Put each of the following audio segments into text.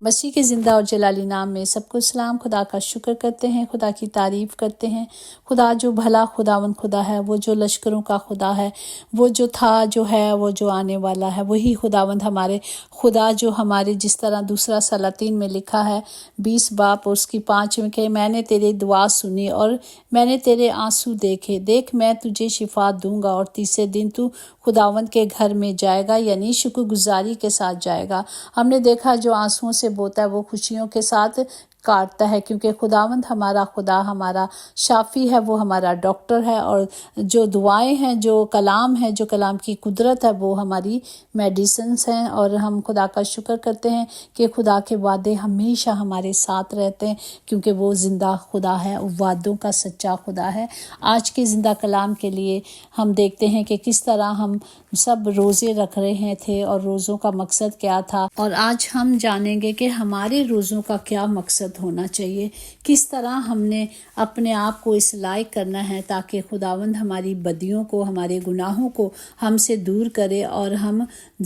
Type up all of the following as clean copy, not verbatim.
مسیح کے زندہ اور جلالی نام میں سب کو سلام۔ خدا کا شکر کرتے ہیں، خدا کی تعریف کرتے ہیں۔ خدا جو بھلا خداوند خدا ہے، وہ جو لشکروں کا خدا ہے، وہ جو تھا، جو ہے، وہ جو آنے والا ہے، وہی خداوند ہمارے خدا جو ہمارے، جس طرح دوسرا سلاطین میں لکھا ہے 20 باب اور اس کی 5 میں کہ میں نے تیری دعا سنی اور میں نے تیرے آنسو دیکھے، دیکھ میں تجھے شفا دوں گا اور تیسرے دن تو خداوند کے گھر میں جائے گا، یعنی شکر گزاری کے ساتھ جائے گا۔ ہم نے دیکھا جو آنسوؤں سے بوتا ہے وہ خوشیوں کے ساتھ کاٹتا ہے، کیونکہ خداوند ہمارا خدا ہمارا شافی ہے، وہ ہمارا ڈاکٹر ہے، اور جو دعائیں ہیں، جو کلام ہے، جو کلام کی قدرت ہے، وہ ہماری میڈیسنز ہیں۔ اور ہم خدا کا شکر کرتے ہیں کہ خدا کے وعدے ہمیشہ ہمارے ساتھ رہتے ہیں، کیونکہ وہ زندہ خدا ہے، وعدوں کا سچا خدا ہے۔ آج کے زندہ کلام کے لیے ہم دیکھتے ہیں کہ کس طرح ہم سب روزے رکھ رہے تھے اور روزوں کا مقصد کیا تھا، اور آج ہم جانیں گے کہ ہمارے روزوں کا کیا مقصد ہونا چاہیے، کس طرح ہم نے اپنے آپ کو اس لائق کرنا ہے تاکہ خداوند ہماری بدیوں کو، ہمارے گناہوں کو ہم سے دور کرے اور ہم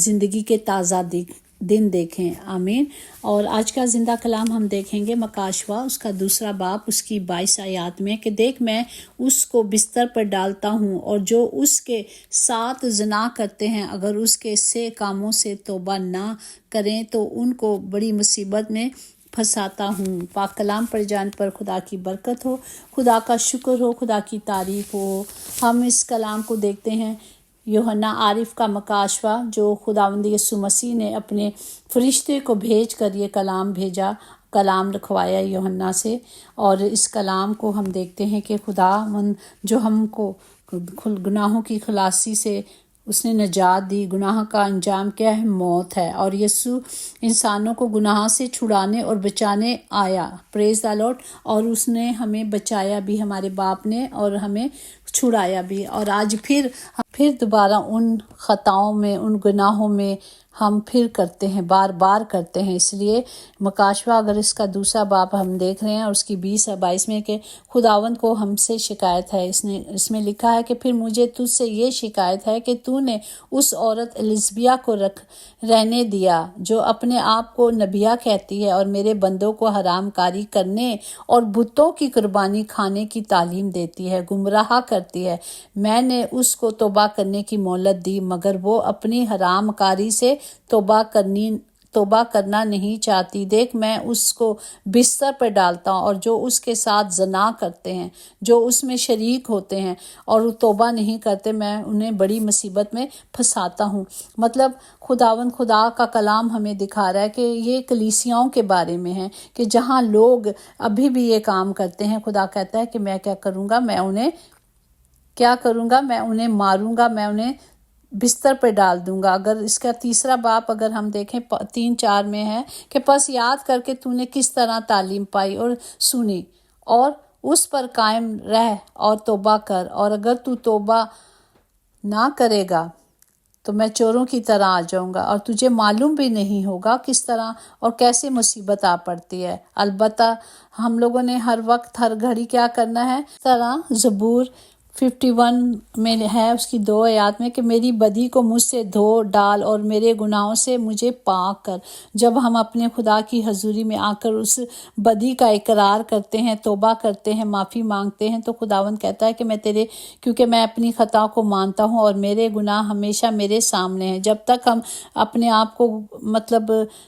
زندگی کے تازہ دن دیکھیں۔ آمین۔ اور آج کا زندہ کلام ہم دیکھیں گے مکاشوہ اس کا 2 باب اس کی 22 آیات میں کہ دیکھ میں اس کو بستر پر ڈالتا ہوں، اور جو اس کے ساتھ زنا کرتے ہیں اگر اس کے سے کاموں سے توبہ نہ کریں تو ان کو بڑی مصیبت میں پھنساتا ہوں۔ پاک کلام پڑھ جان پر خدا کی برکت ہو، خدا کا شکر ہو، خدا کی تعریف ہو۔ ہم اس کلام کو دیکھتے ہیں یوحنا عارف کا مکاشوہ، جو خداوند یسوع مسیح نے اپنے فرشتے کو بھیج کر یہ کلام بھیجا، کلام لکھوایا یوحنا سے، اور اس کلام کو ہم دیکھتے ہیں کہ خداوند جو ہم کو گناہوں کی خلاصی سے اس نے نجات دی۔ گناہ کا انجام کیا ہے؟ موت ہے، اور یسوع انسانوں کو گناہ سے چھڑانے اور بچانے آیا، پریز دی لارڈ، اور اس نے ہمیں بچایا بھی، ہمارے باپ نے، اور ہمیں چھڑایا بھی، اور آج پھر دوبارہ ان خطاؤں میں، ان گناہوں میں ہم پھر کرتے ہیں، بار بار کرتے ہیں۔ اس لیے مکاشوہ اگر اس کا 2 باب ہم دیکھ رہے ہیں اور اس کی 20 اور 22 میں کہ خداوند کو ہم سے شکایت ہے، اس میں لکھا ہے کہ پھر مجھے تجھ سے یہ شکایت ہے کہ تو نے اس عورت الیزبیا کو رہنے دیا جو اپنے آپ کو نبیہ کہتی ہے اور میرے بندوں کو حرام کاری کرنے اور بتوں کی قربانی کھانے کی تعلیم دیتی ہے، گمراہ کرتی ہے۔ میں نے اس کو توبہ کرنے کی مہلت دی، مگر وہ اپنی حرام کاری سے توبہ کرنا نہیں چاہتی۔ دیکھ میں اس کو بستر پر ڈالتا ہوں، اور جو اس کے ساتھ زنا کرتے ہیں، جو اس میں شریک ہوتے ہیں اور وہ توبہ نہیں کرتے، میں انہیں بڑی مصیبت میں پھنساتا ہوں۔ مطلب خداوند خدا کا کلام ہمیں دکھا رہا ہے کہ یہ کلیسیاؤں کے بارے میں ہے کہ جہاں لوگ ابھی بھی یہ کام کرتے ہیں، خدا کہتا ہے کہ میں کیا کروں گا، میں انہیں ماروں گا، میں انہیں بستر پہ ڈال دوں گا۔ اگر اس کا 3 باب اگر ہم دیکھیں 3-4 میں ہے کہ پس یاد کر کے تو نے کس طرح تعلیم پائی اور سنی، اور اس پر قائم رہ اور توبہ کر، اور اگر تو توبہ نہ کرے گا تو میں چوروں کی طرح آ جاؤں گا، اور تجھے معلوم بھی نہیں ہوگا کس طرح اور کیسے مصیبت آ پڑتی ہے۔ البتہ ہم لوگوں نے ہر وقت ہر گھڑی کیا کرنا ہے، اس طرح زبور 51 میں ہے اس کی 2 آیات میں کہ میری بدی کو مجھ سے دھو ڈال اور میرے گناہوں سے مجھے پاک کر۔ جب ہم اپنے خدا کی حضوری میں آ کر اس بدی کا اقرار کرتے ہیں، توبہ کرتے ہیں، معافی مانگتے ہیں، تو خداوند کہتا ہے کہ کیونکہ میں اپنی خطا کو مانتا ہوں اور میرے گناہ ہمیشہ میرے سامنے ہیں۔ جب تک ہم اپنے آپ کو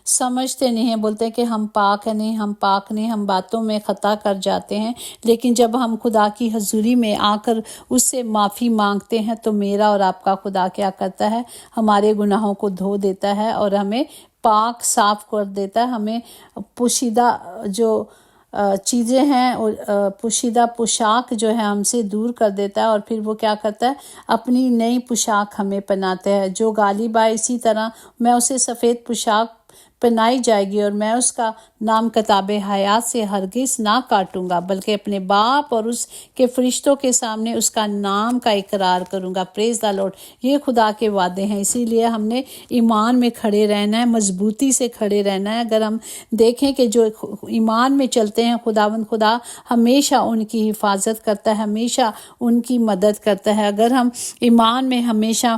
سمجھتے نہیں ہیں، بولتے ہیں کہ ہم پاک ہیں، نہیں، ہم پاک نہیں، ہم باتوں میں خطا کر جاتے ہیں، لیکن جب ہم خدا کی حضوری میں آ کر اس سے معافی مانگتے ہیں تو میرا اور آپ کا خدا کیا کرتا ہے؟ ہمارے گناہوں کو دھو دیتا ہے اور ہمیں پاک صاف کر دیتا ہے، ہمیں پوشیدہ جو چیزیں ہیں، پوشیدہ پوشاک جو ہے ہم سے دور کر دیتا ہے، اور پھر وہ کیا کرتا ہے؟ اپنی نئی پوشاک ہمیں پہناتا ہے۔ جو غالب آئے اسی طرح میں اسے سفید پوشاک پہنائی جائے گی، اور میں اس کا نام کتاب حیات سے ہرگز نہ کاٹوں گا، بلکہ اپنے باپ اور اس کے فرشتوں کے سامنے اس کا نام کا اقرار کروں گا۔ پریز دی لارڈ۔ یہ خدا کے وعدے ہیں، اسی لیے ہم نے ایمان میں کھڑے رہنا ہے، مضبوطی سے کھڑے رہنا ہے۔ اگر ہم دیکھیں کہ جو ایمان میں چلتے ہیں، خداوند خدا ہمیشہ ان کی حفاظت کرتا ہے، ہمیشہ ان کی مدد کرتا ہے۔ اگر ہم ایمان میں ہمیشہ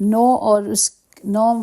9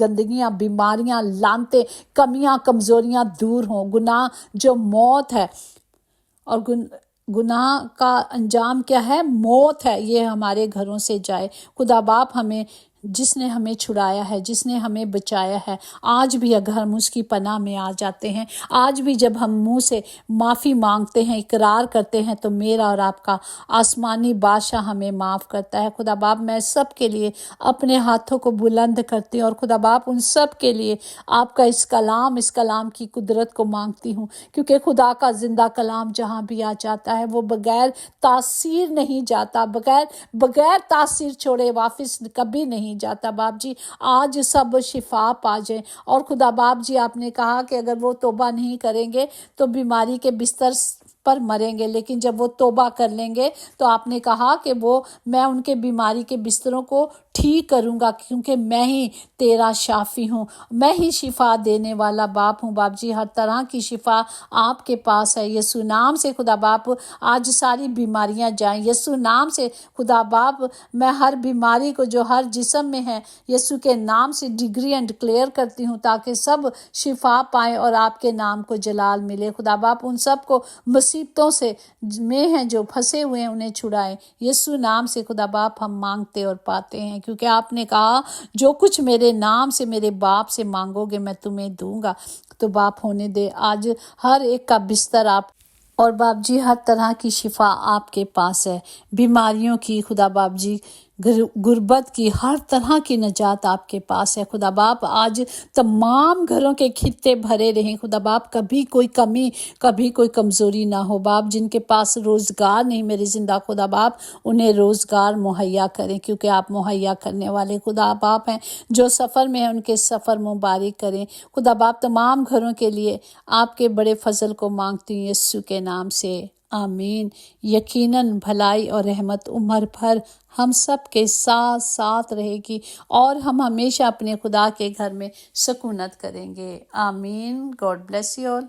گندگیاں، بیماریاں، لانتے، کمیاں، کمزوریاں دور ہوں۔ گناہ جو موت ہے، اور گناہ کا انجام کیا ہے؟ موت ہے، یہ ہمارے گھروں سے جائے۔ خدا باپ جس نے ہمیں چھڑایا ہے، جس نے ہمیں بچایا ہے، آج بھی اگر ہم اس کی پناہ میں آ جاتے ہیں، آج بھی جب ہم منہ سے معافی مانگتے ہیں، اقرار کرتے ہیں، تو میرا اور آپ کا آسمانی بادشاہ ہمیں معاف کرتا ہے۔ خدا باپ میں سب کے لیے اپنے ہاتھوں کو بلند کرتی ہوں، اور خدا باپ ان سب کے لیے آپ کا اس کلام کی قدرت کو مانگتی ہوں، کیونکہ خدا کا زندہ کلام جہاں بھی آ جاتا ہے وہ بغیر تاثیر نہیں جاتا، بغیر تاثیر چھوڑے واپس کبھی نہیں جاتا۔ باپ جی آج سب شفا پا جائیں، اور خدا باپ جی آپ نے کہا کہ اگر وہ توبہ نہیں کریں گے تو بیماری کے بستر پر مریں گے، لیکن جب وہ توبہ کر لیں گے تو آپ نے کہا کہ میں ان کے بیماری کے بستروں کو ٹھیک کروں گا، کیونکہ میں ہی تیرا شافی ہوں، میں ہی شفا دینے والا باپ ہوں۔ باپ جی ہر طرح کی شفا آپ کے پاس ہے، یسوع نام سے خدا باپ آج ساری بیماریاں جائیں، یسوع نام سے خدا باپ میں ہر بیماری کو جو ہر جسم میں ہے یسوع کے نام سے ڈگری اینڈ ڈکلیئر کرتی ہوں، تاکہ سب شفا پائیں اور آپ کے نام کو جلال ملے۔ خدا باپ ان سب کو مصیبتوں سے میں ہیں جو پھنسے ہوئے ہیں انہیں چھڑائیں، یسوع نام سے خدا باپ ہم مانگتے اور پاتے ہیں، کیونکہ آپ نے کہا جو کچھ میرے نام سے میرے باپ سے مانگو گے میں تمہیں دوں گا۔ تو باپ ہونے دے آج ہر ایک کا بستر آپ، اور باپ جی ہر طرح کی شفا آپ کے پاس ہے، بیماریوں کی، خدا باپ جی غربت کی، ہر طرح کی نجات آپ کے پاس ہے۔ خدا باپ آج تمام گھروں کے خطے بھرے رہیں، خدا باپ کبھی کوئی کمی، کبھی کوئی کمزوری نہ ہو۔ باپ جن کے پاس روزگار نہیں میرے زندہ خدا باپ انہیں روزگار مہیا کریں، کیونکہ آپ مہیا کرنے والے خدا باپ ہیں۔ جو سفر میں ہیں ان کے سفر مبارک کریں خدا باپ۔ تمام گھروں کے لیے آپ کے بڑے فضل کو مانگتی ہوں یسوع کے نام سے، آمین۔ یقیناً بھلائی اور رحمت عمر بھر ہم سب کے ساتھ رہے گی، اور ہم ہمیشہ اپنے خدا کے گھر میں سکونت کریں گے، آمین۔ God bless you all.